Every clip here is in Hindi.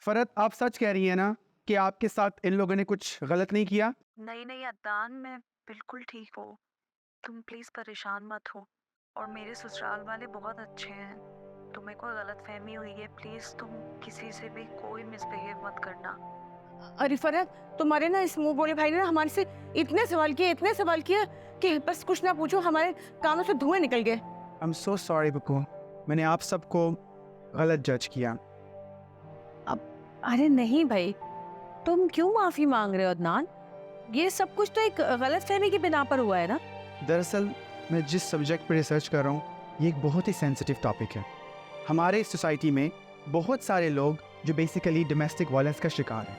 फरहत, आप सच कह रही हैं ना कि आपके साथ इन लोगों ने कुछ गलत नहीं किया? नहीं नहीं अदनान, मैं बिल्कुल ठीक हूँ। तुम प्लीज परेशान मत हो। और मेरे ससुराल वाले बहुत अच्छे हैं। तुम्हें कोई गलत फहमी हुई है, प्लीज तुम किसी से भी कोई मिसबिहेव मत करना। अरे फरहत, तुम्हारे ना इस मुंह बोले भाई ने ना हमारे से इतने सवाल किए कि बस कुछ ना पूछो, हमारे कानों से धुएं निकल गए। आई एम सो सॉरी बुकू, मैंने आप सबको गलत जज किया। अरे नहीं भाई, तुम क्यों माफी मांग रहे हो अदनान? ये सब कुछ तो एक गलत फहमी की बिना पर हुआ है ना। दरअसल मैं जिस सब्जेक्ट पर रिसर्च कर रहा हूँ ये एक बहुत ही सेंसिटिव टॉपिक है। हमारे सोसाइटी में बहुत सारे लोग जो बेसिकली डोमेस्टिक वायलेंस का शिकार हैं,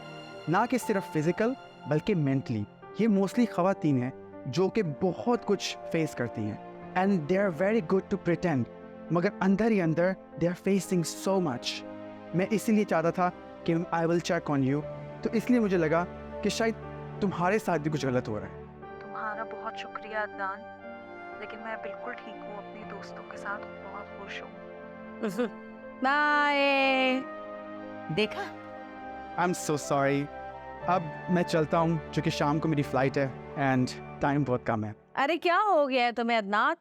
ना कि सिर्फ फिजिकल बल्कि मेंटली। ये मोस्टली ख़वातीन हैं जो कि बहुत कुछ फेस करती हैं and they are very good to pretend, मगर अंदर ही अंदर they are facing so much. मैं इसीलिए चाहता था कि I will check on you, तो इसलिए मुझे लगा कि शायद तुम्हारे साथ भी कुछ गलत हो रहा है। तुम्हारा बहुत शुक्रिया अदनान, लेकिन मैं बिल्कुल ठीक हूँ, अपने दोस्तों के साथ बहुत खुश हूँ। बाय। देखा, आई एम सो सॉरी। अब मैं चलता हूँ क्योंकि शाम को मेरी फ़्लाइट है एंड टाइम बहुत कम है। अरे क्या हो गया है तुम्हें अदनान?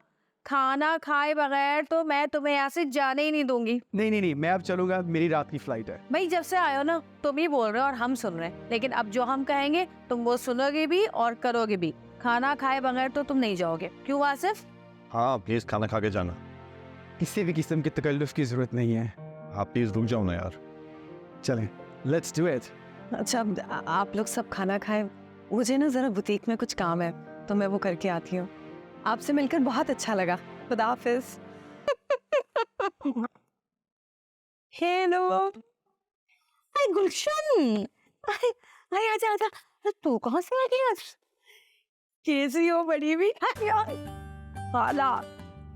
खाना खाए बगैर तो मैं तुम्हें यहाँ से जाने ही नहीं दूंगी। नहीं, मैं अब चलूँगा, मेरी रात की फ़्लाइट है। भाई जब से आए हो ना, तुम ही बोल रहे हो और हम सुन रहे हैं, लेकिन अब जो हम कहेंगे तुम वो सुनोगे भी और करोगे भी। खाना खाए बगैर तो तुम नहीं जाओगे, क्यों आसिफ? हाँ प्लीज खाना खा के जाना। किसी भी किस्म की तकल्लुफ़ की ज़रूरत नहीं है। आप प्लीज रुक जाओ ना यार। चलें, लेट्स डू इट। अच्छा, आप लोग सब खाना खाएं। मुझे ना जरा बुटीक में कुछ काम है, तो मैं वो करके आती हूँ। आपसे मिलकर बहुत अच्छा लगा। खुदा हाफिज। हेलो। अरे गुलशन, अरे अरे आजा आजा। अरे तू कहाँ से आ गई आज? कैसी हो बड़ी भी? खाला,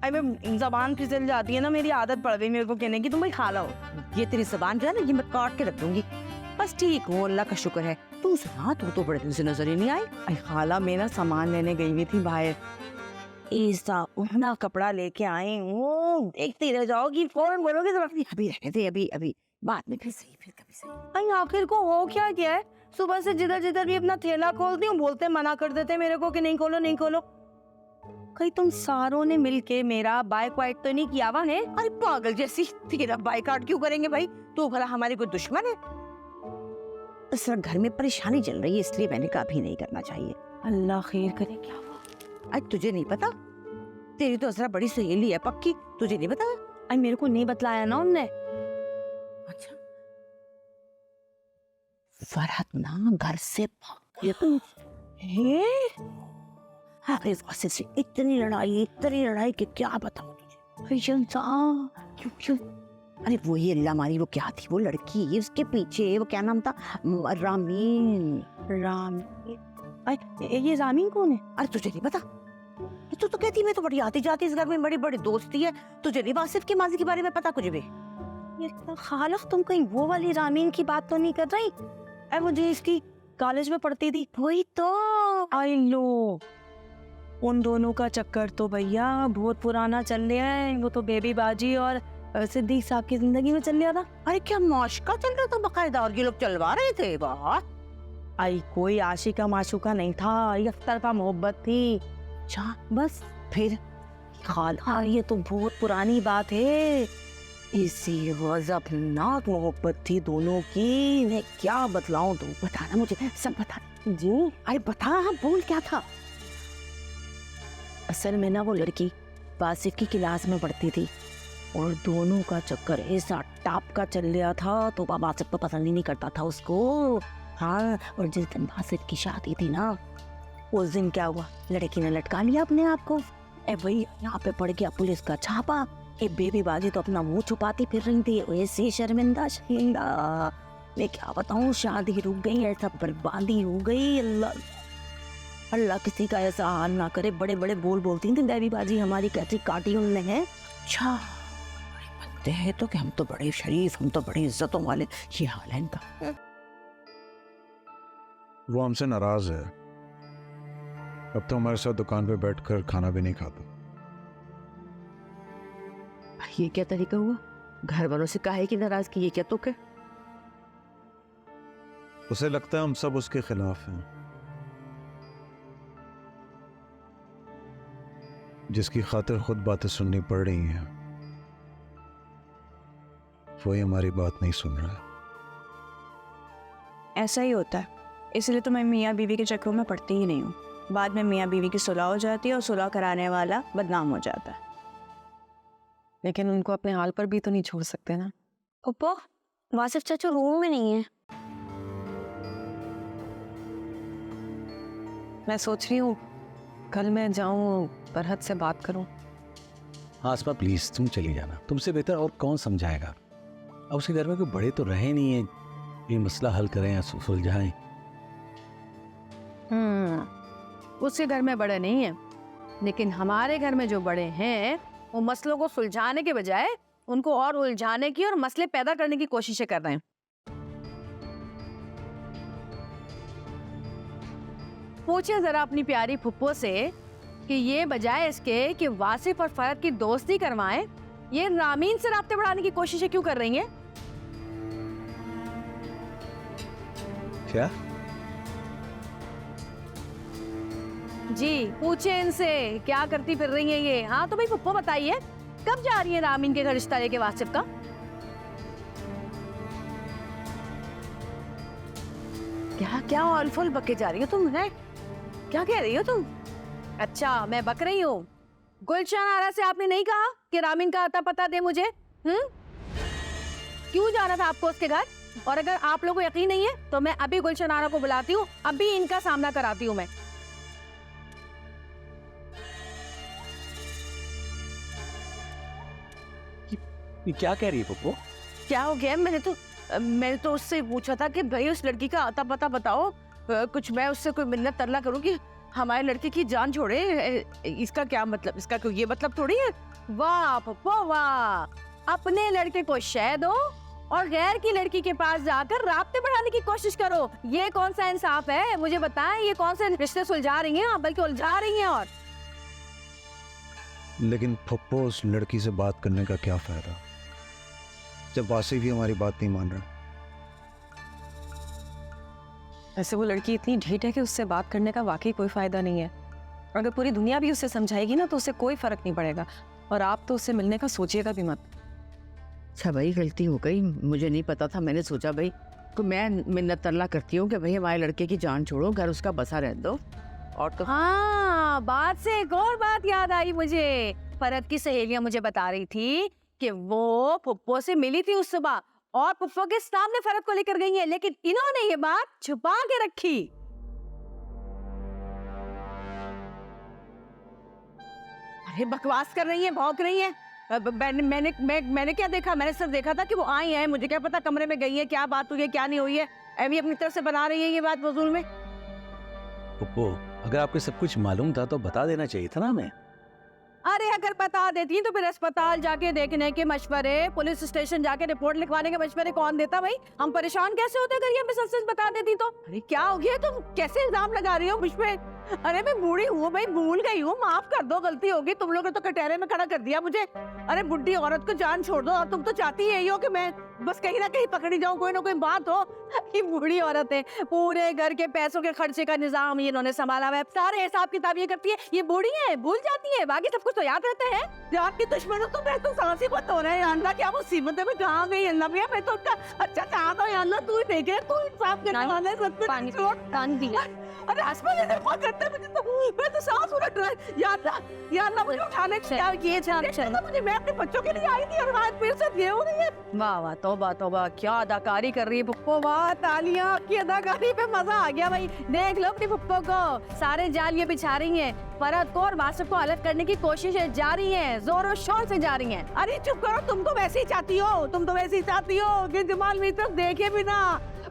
अरे मैं जबान फिसल जाती है ना, मेरी आदत पड़ गई मेरे को कहने की तुम भाई खाला हो। ये तेरी जबान जो है ना, ये मैं काट के रख दूंगी। बस ठीक हूँ, अल्लाह का शुक्र है। तू सुना, तू तो बड़े दिन से नजर ही नहीं आई। अरे खाला, मैं ना सामान लेने गई हुई थी बाहर, ऐसा उहना कपड़ा लेके आई हूँ, देखती रह जाओगी, फौरन बोलोगे तो अभी रहने दे, अभी अभी बाद में फिर सही, फिर कभी सही। अरे आखिर को हो क्या गया है? सुबह से जिधर जिधर भी अपना थैला खोलती हूँ, बोलते मना कर देते मेरे को कि नहीं खोलो नहीं खोलो। कहीं तुम सारों ने मिलके मेरा बाइकआउट तो नहीं किया हुआ है? अरे पागल जैसी, तेरा बाइकआउट क्यों करेंगे भाई? तू भला हमारी कोई दुश्मन है? इस वक्त घर में परेशानी चल रही है, इसलिए मैंने कहा अभी नहीं करना चाहिए। अल्लाह खैर करे। क्या हुआ? आज तुझे नहीं पता? तेरी तो असरा बड़ी सहेली है पक्की, तुझे नहीं पता? आज मेरे को नहीं बतलाया ना उनने। अच्छा, फरहत ना घर से भाग गई। अरे वासिफ से इतनी लड़ाई कि क्या बताऊं तुझे। क्यों क्यों? अरे वो ये अल्लाह मारी, वो क्या थी वो लड़की, उसके पीछे वो क्या नाम था? रामीन। अरे ये रामीन कौन है? अरे तुझे नहीं पता? तू तो कहती मैं तो बड़ी आती जाती इस घर में, बड़ी बड़ी दोस्ती है, तुझे नहीं वासिफ की माजी के बारे में पता कुछ भी? ये खालिक, तुम कहीं वो वाली रामीन की बात तो नहीं कर रही? अरे मुझे इसकी कॉलेज में पढ़ती थी, वही तो। आई लो, उन दोनों का चक्कर तो भैया बहुत पुराना चल रहा है। वो तो बेबी बाजी और सिद्दीक साहब की जिंदगी में चल रहा था। अरे क्या माशका चल रहा था बकायदा, और ये लोग चलवा रहे थे। वाह, आई कोई आशिका माशुका नहीं था, एक तरफा मोहब्बत थी। अच्छा बस फिर खाला, ये तो बहुत पुरानी बात है। इसी गजबनाक मोहब्बत थी दोनों की, मैं क्या बतलाऊं, तू बताना मुझे, सब बता। जी अरे बता, हाँ बोल, क्या था? असल में ना वो लड़की वासिफ की क्लास में पढ़ती थी और दोनों का चक्कर ऐसा टाप का चल रहा था, तो वासिफ तो पसंद ही नहीं करता था उसको। हाँ, और जिस दिन वासिफ की शादी थी ना, उस दिन क्या हुआ, लड़की ने लटका लिया अपने आप को। ए भाई, यहाँ पे पड़ गया पुलिस का छापा। ए बेबी बाजी तो अपना मुंह छुपाती फिर रही थी, ऐसे शर्मिंदा। मैं क्या बताऊँ, शादी रुक गई, ऐसा बर्बादी हो गई। अल्लाह किसी का ऐसा हाल ना करे। बड़े बड़े बोल बोलती थी बेबी बाजी हमारी, कैसी काटी उनने है। अच्छा बनते हैं तो कि हम तो बड़े शरीफ, हम तो बड़ी इज्जतों वाले, ये हाल है इनका। वो हमसे नाराज है, अब तो हमारे साथ दुकान पे बैठकर खाना भी नहीं खाता। ये क्या तरीका हुआ? घर वालों से काहे की नाराजगी, ये क्या तुक है? उसे लगता है हम सब उसके खिलाफ हैं, जिसकी खातिर खुद बातें सुननी पड़ रही हैं, वही हमारी बात नहीं सुन रहा है। ऐसा ही होता है, इसलिए तो मैं मियाँ बीवी के चक्करों में पड़ती ही नहीं हूँ। बाद में मियाँ बीवी की सुलह हो जाती है और सुलह कराने वाला बदनाम हो जाता है। लेकिन उनको अपने हाल पर भी तो नहीं छोड़ सकते ना। पप्पा वासिफ चाचू रूम में नहीं है। मैं सोच रही हूँ कल मैं जाऊँ फरहत से बात करूँ। हाँ आसमा प्लीज तुम चली जाना, तुमसे बेहतर और कौन समझाएगा। अब उसके घर में कोई बड़े तो रहे नहीं है, ये मसला हल करें या सुलझाएं। उसके घर में बड़े नहीं है, लेकिन हमारे घर में जो बड़े हैं वो मसलों को सुलझाने के बजाय उनको और उलझाने की और मसले पैदा करने की कोशिशें कर रहे हैं। पूछे जरा अपनी प्यारी फुप्पो से कि ये बजाय इसके कि वासिफ और फरहत की दोस्ती करवाएं, ये रामीन से राब्ते बढ़ाने की कोशिशें क्यों कर रही हैं? क्या? जी पूछे इनसे क्या करती फिर रही है ये। हाँ तो भाई फुप्पो बताइए, कब जा रही है रामीन के घर रिश्ता लेके वासिफ का? क्या क्या औलफुल बके जा रही हो तुम? है क्या कह रही हो तुम? अच्छा मैं बक रही हूँ। गुलशन आरा से आपने नहीं कहा कि रामीन का अता पता दे मुझे? क्यों जाना था आपको उसके घर? और अगर आप लोगों को यकीन नहीं है तो मैं अभी गुलशन आरा को बुलाती हूँ, अभी इनका सामना कराती हूँ मैं। ये क्या कह रही है पप्पो? क्या हो गया? मैंने तो उससे पूछा था कि भाई उस लड़की का अता पता बताओ, कुछ मैं उससे कोई मिन्नत तरला करूं कि हमारे लड़के की जान छोड़े। इसका क्या मतलब? इसका कोई ये मतलब थोड़ी है। वाह पप्पो वाह, अपने लड़के को शह दो और गैर की लड़की के पास जाकर राब्ते बढ़ाने की कोशिश करो। ये कौन सा इंसाफ है? मुझे बताएं, ये कौन से रिश्ते सुलझा रही हैं, बल्कि उलझा रही हैं। और लेकिन फप्पो उस लड़की से बात करने का क्या फायदा जब वासिफ भी हमारी बात नहीं मान रहा। वैसे वो लड़की इतनी ढीठ है कि उससे बात करने का वाकई कोई फायदा नहीं है। अगर पूरी दुनिया भी उसे समझाएगी ना तो उसे कोई फर्क नहीं पड़ेगा, और आप तो उससे मिलने का सोचिएगा भी मत। अच्छा भाई गलती हो गई, मुझे नहीं पता था। मैंने सोचा भाई तो मैं मिन्नत तरला करती हूँ कि भाई हमारे लड़के की जान छोड़ो, घर उसका बसा रहने दो। और तो हाँ, बात से एक और बात याद आई मुझे। फरहत की सहेलियां मुझे बता रही थी कि वो पुप्पो से मिली थी उस सुबह और पुप्पो के सामने फरहत को लेकर गई है, लेकिन इन्होंने ये बात छुपा के रखी। अरे बकवास कर रही है, भौंक रही है। मैंने क्या देखा? मैंने सिर्फ देखा था कि वो आई है, मुझे क्या पता कमरे में गई है, क्या बात हुई है क्या नहीं हुई है। अभी अपनी तरफ से बना रही है ये बात वजूल में। पप्पो अगर आपको सब कुछ मालूम था तो बता देना चाहिए था ना हमें। अरे अगर बता देती तो फिर अस्पताल जाके देखने के मशवरे, पुलिस स्टेशन जाके रिपोर्ट लिखवाने के मशवरे कौन देता भाई? हम परेशान कैसे होते अगर ये हमें सच सच बता देती तो? अरे क्या हो गया? तुम कैसे इल्जाम लगा रही हो मुझ पे? अरे मैं बूढ़ी हूँ भाई, भूल गई हूँ, माफ कर दो, गलती होगी। तुम लोगों ने तो कटहरे में खड़ा कर दिया मुझे। अरे बुढ़ी औरत को जान छोड़ दो, और तुम तो चाहती यही हो कि मैं बस कहीं ना कहीं पकड़ी जाऊं, कोई ना कोई बात हो। ये बूढ़ी औरत है, पूरे घर के पैसों के खर्चे का निजाम ये इन्होंने संभाला हुआ है, सारे हिसाब किताब ये करती है। ये बूढ़ी है, भूल जाती है, बाकी सब कुछ तो याद रहते हैं। आपकी दुश्मनों तो मैं तो सांस ही बंद हो रहा है। अल्लाह क्या मुसीबत है, मैं कहाँ गई अल्लाह भैया? मैं तो उनका अच्छा चाहता हूँ अल्लाह, तू देखे, तू इंसाफ करने वाला है। सब पानी दिया। अरे आसमान इधर बहुत करता है मुझे तो, मैं तो सांस उलट रहा है। या अल्लाह मुझे उठाने क्या किए थे मुझे? मैं अपने बच्चों के लिए आई थी और आज मेरे साथ ये हो रही है। वाह वाह, तौबा तौबा, क्या अदाकारी कर रही है पुप्पो। वाह तालियां, आपकी अदाकारी पे मजा आ गया भाई। देख लो अपनी पुप्पो को, सारे जाल ये बिछा रही हैं, फरहत को और वासिफ को अलग करने की कोशिशें जारी हैं, जोरों शोर से जारी हैं। अरे चुप करो, तुम तो वैसे ही चाहती हो, तुम तो वैसे ही चाहती हो कि जमाल मेरी तरफ देखे भी ना।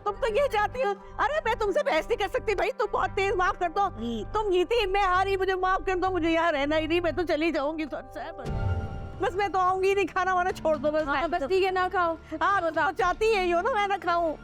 तुम तो ये चाहती हो। अरे मैं तुमसे बहस नहीं कर सकती भाई, तुम बहुत तेज, माफ कर दो। तुम जीती, मैं हारी, मुझे माफ कर दो, मुझे यहाँ रहना ही नहीं, मैं तो चली जाऊंगी। बस मैं तो आऊंगी नहीं, खाना वाना छोड़ दो बस। बस ठीक है ना खाओ। हाँ बताओ, चाहती है यो ना मैं ना खाऊं।